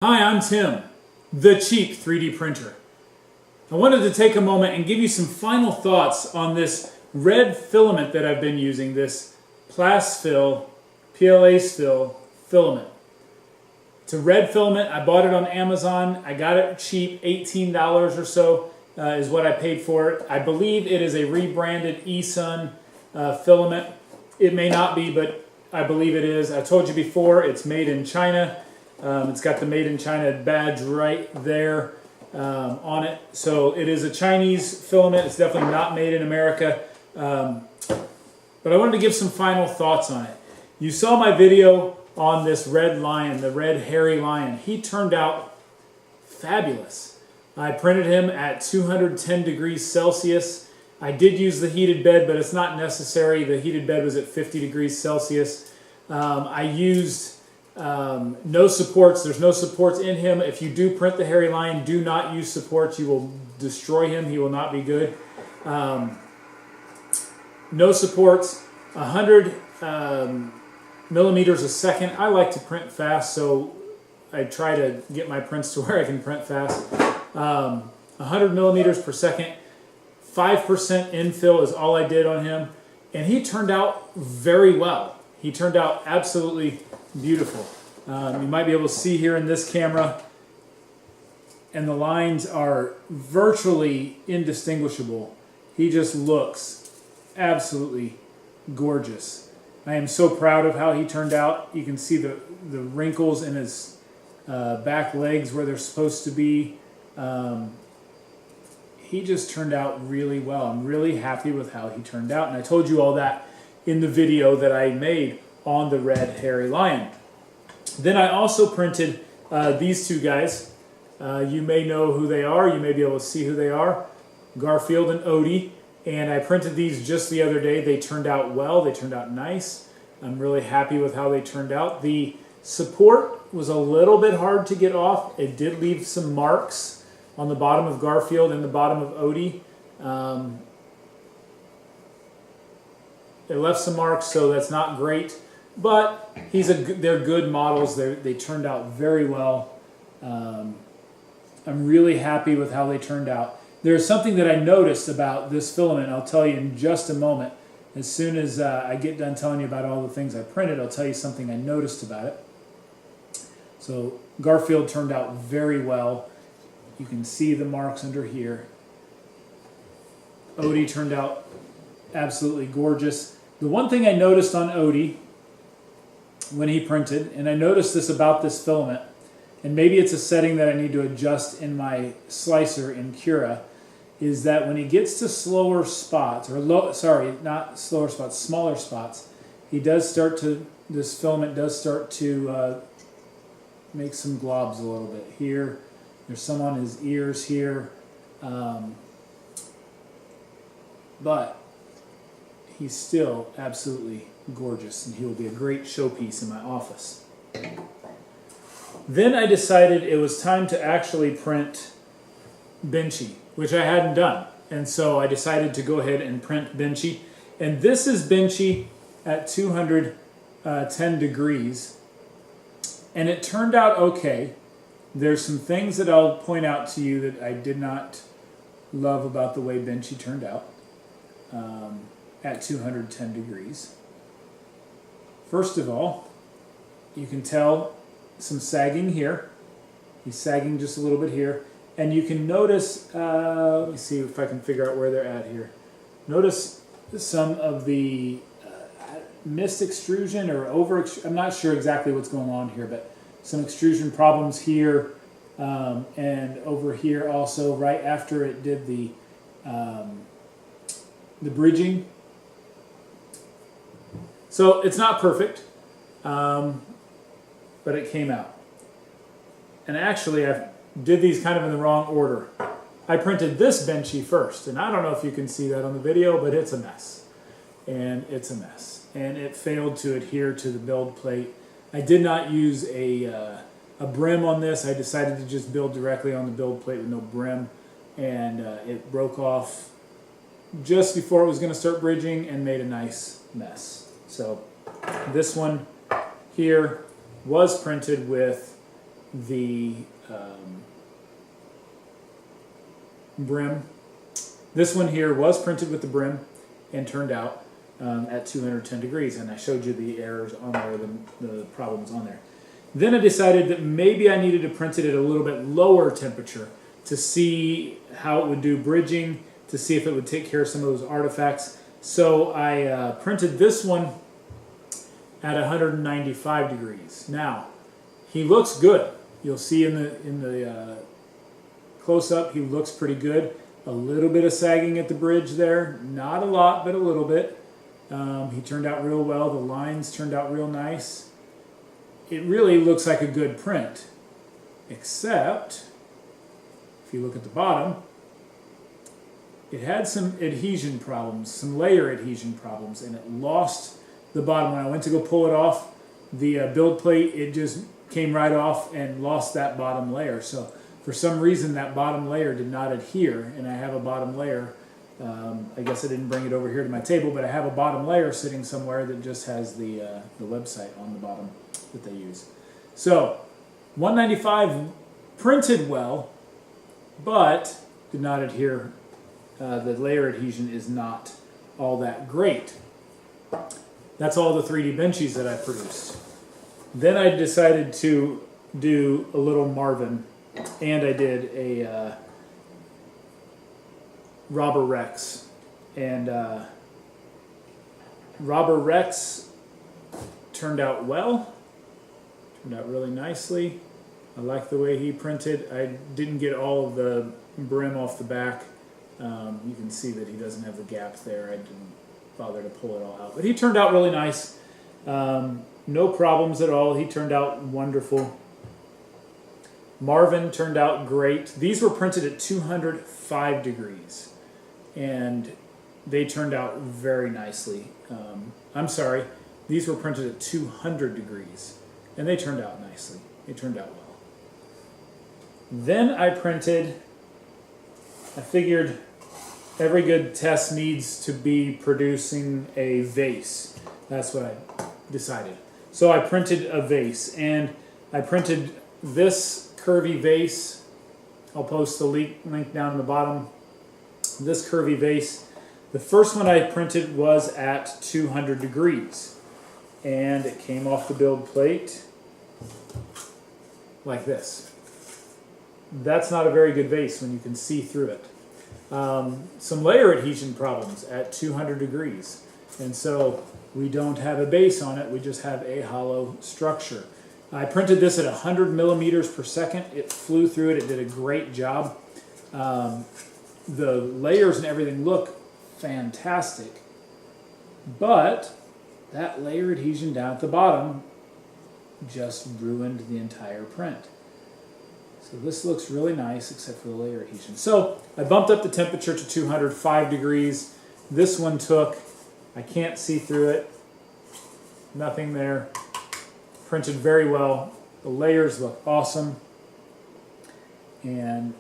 Hi, I'm Tim, the cheap 3D printer. I wanted to take a moment and give you some final thoughts on this red filament that I've been using, this PLASfil filament. It's a red filament. I bought it on Amazon. I got it cheap, $18 or so is what I paid for it. I believe it is a rebranded eSun filament. It may not be, but I believe it is. I told you before, it's made in China. It's got the Made in China badge right there on it. So it is a Chinese filament. It's definitely not made in America. But I wanted to give some final thoughts on it. You saw my video on this red lion, the red hairy lion. He turned out fabulous. I printed him at 210 degrees Celsius. I did use the heated bed, but it's not necessary. The heated bed was at 50 degrees Celsius. I used no supports. There's no supports in him. If you do print the hairy lion, do not use supports. You will destroy him. He will not be good. No supports. 100 millimeters a second. I like to print fast, so I try to get my prints to where I can print fast. 100 millimeters per second. 5% infill is all I did on him, and he turned out very well. He turned out absolutely beautiful. You might be able to see here in this camera, and the lines are virtually indistinguishable. He just looks absolutely gorgeous. I am so proud of how he turned out. You can see the wrinkles in his back legs where they're supposed to be. He just turned out really well. I'm really happy with how he turned out, and I told you all that in the video that I made on the red hairy lion. Then I also printed these two guys. You may know who they are. You may be able to see who they are. Garfield and Odie. And I printed these just the other day. They turned out well. They turned out nice. I'm really happy with how they turned out. The support was a little bit hard to get off. It did leave some marks on the bottom of Garfield and the bottom of Odie. It left some marks, so that's not great. But they're good models. They turned out very well. I'm really happy with how they turned out. There's something that I noticed about this filament. I'll tell you in just a moment. As soon as I get done telling you about all the things I printed, I'll tell you something I noticed about it. So Garfield turned out very well. You can see the marks under here. Odie turned out absolutely gorgeous. The one thing I noticed on Odie when he printed, and I noticed this about this filament, and maybe it's a setting that I need to adjust in my slicer in Cura, is that when he gets to slower spots, or not slower spots, smaller spots, this filament does start to make some globs a little bit here. There's some on his ears here, but he's still absolutely gorgeous, and he will be a great showpiece in my office. Then I decided it was time to actually print Benchy, which I hadn't done. And so I decided to go ahead and print Benchy. And this is Benchy at 210 degrees. And it turned out okay. There's some things that I'll point out to you that I did not love about the way Benchy turned out at 210 degrees. First of all, you can tell some sagging here. He's sagging just a little bit here. And you can notice, let me see if I can figure out where they're at here. Notice some of the missed extrusion or I'm not sure exactly what's going on here, but some extrusion problems here and over here also right after it did the bridging. So it's not perfect, but it came out. And actually I did these kind of in the wrong order. I printed this Benchy first, and I don't know if you can see that on the video, but it's a mess. And it's a mess. And it failed to adhere to the build plate. I did not use a brim on this. I decided to just build directly on the build plate with no brim, and it broke off just before it was going to start bridging and made a nice mess. So this one here was printed with the brim. This one here was printed with the brim and turned out at 210 degrees, and I showed you the errors on there, the problems on there. Then I decided that maybe I needed to print it at a little bit lower temperature to see how it would do bridging, to see if it would take care of some of those artifacts. So I printed this one at 195 degrees. Now, he looks good. You'll see in the close-up, he looks pretty good. A little bit of sagging at the bridge there. Not a lot, but a little bit. He turned out real well. The lines turned out real nice. It really looks like a good print, except if you look at the bottom, it had some adhesion problems, some layer adhesion problems, and it lost the bottom. When I went to go pull it off the build plate, it just came right off and lost that bottom layer. So for some reason that bottom layer did not adhere, and I have a bottom layer. I guess I didn't bring it over here to my table, but I have a bottom layer sitting somewhere that just has the website on the bottom that they use. So 195 printed well, but did not adhere. The layer adhesion is not all that great. That's all the 3D benchies that I produced. Then I decided to do a little Marvin, and I did a Robber Rex. And Robber Rex turned out well, turned out really nicely. I like the way he printed. I didn't get all of the brim off the back. You can see that he doesn't have the gap there. I didn't bother to pull it all out. But he turned out really nice. No problems at all. He turned out wonderful. Marvin turned out great. These were printed at 205 degrees. And they turned out very nicely. I'm sorry. These were printed at 200 degrees. And they turned out nicely. They turned out well. Then I figured every good test needs to be producing a vase. That's what I decided. So I printed a vase, and I printed this curvy vase. I'll post the link down in the bottom. This curvy vase. The first one I printed was at 200 degrees, and it came off the build plate like this. That's not a very good vase when you can see through it. Some layer adhesion problems at 200 degrees. And so we don't have a base on it, we just have a hollow structure. I printed this at 100 millimeters per second. It flew through it, it did a great job. The layers and everything look fantastic. But that layer adhesion down at the bottom just ruined the entire print. So this looks really nice except for the layer adhesion. So I bumped up the temperature to 205 degrees. This one took, I can't see through it, nothing there. Printed very well. The layers look awesome and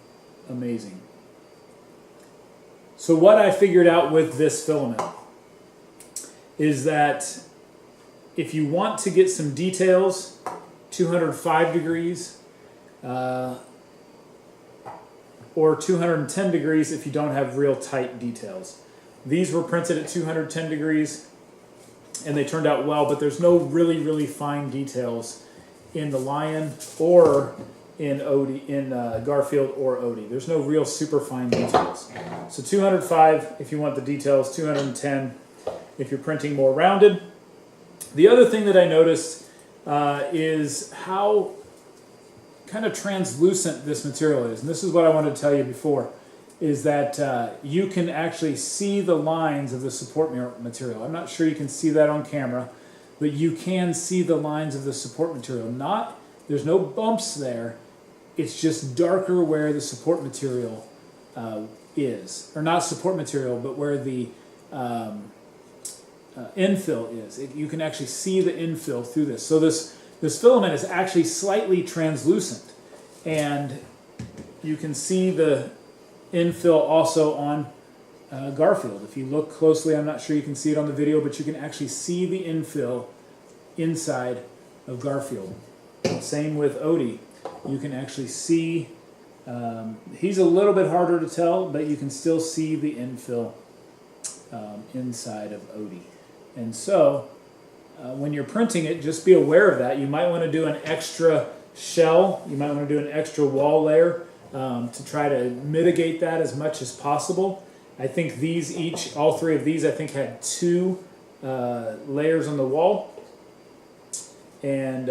amazing. So what I figured out with this filament is that if you want to get some details, 205 degrees, or 210 degrees if you don't have real tight details. These were printed at 210 degrees and they turned out well, but there's no really fine details in the lion or in Odie, in Garfield or Odie. There's no real super fine details. So 205 if you want the details, 210 if you're printing more rounded. The other thing that I noticed is how kind of translucent this material is. And this is what I wanted to tell you before, is that you can actually see the lines of the support material. I'm not sure you can see that on camera, but you can see the lines of the support material. There's no bumps there. It's just darker where the support material is. Or not support material, but where the infill is. You can actually see the infill through this. So this filament is actually slightly translucent, and you can see the infill also on Garfield. If you look closely, I'm not sure you can see it on the video, but you can actually see the infill inside of Garfield. Same with Odie. you can actually see, he's a little bit harder to tell, but you can still see the infill inside of Odie. And so when you're printing it, just be aware of that. You might want to do an extra shell, you might want to do an extra wall layer to try to mitigate that as much as possible. I think these all three of these, I think had 2 layers on the wall, and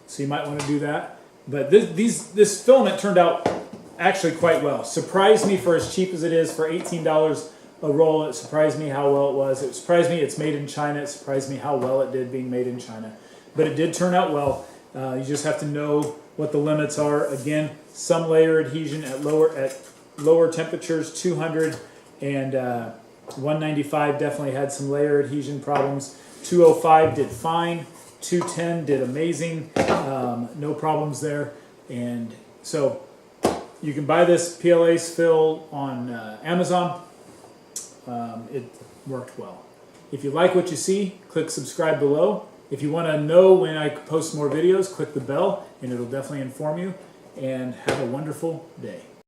so you might want to do that. But this filament turned out actually quite well. Surprised me for as cheap as it is. For $18 a roll, it surprised me how well it was. It surprised me it's made in China. It surprised me how well it did being made in China. But it did turn out well. You just have to know what the limits are. Again, some layer adhesion at lower temperatures, 200 and 195 definitely had some layer adhesion problems. 205 did fine. 210 did amazing. No problems there. And so you can buy this PLASfil on Amazon. It worked well. If you like what you see, click subscribe below. If you want to know when I post more videos, click the bell and it'll definitely inform you. And have a wonderful day.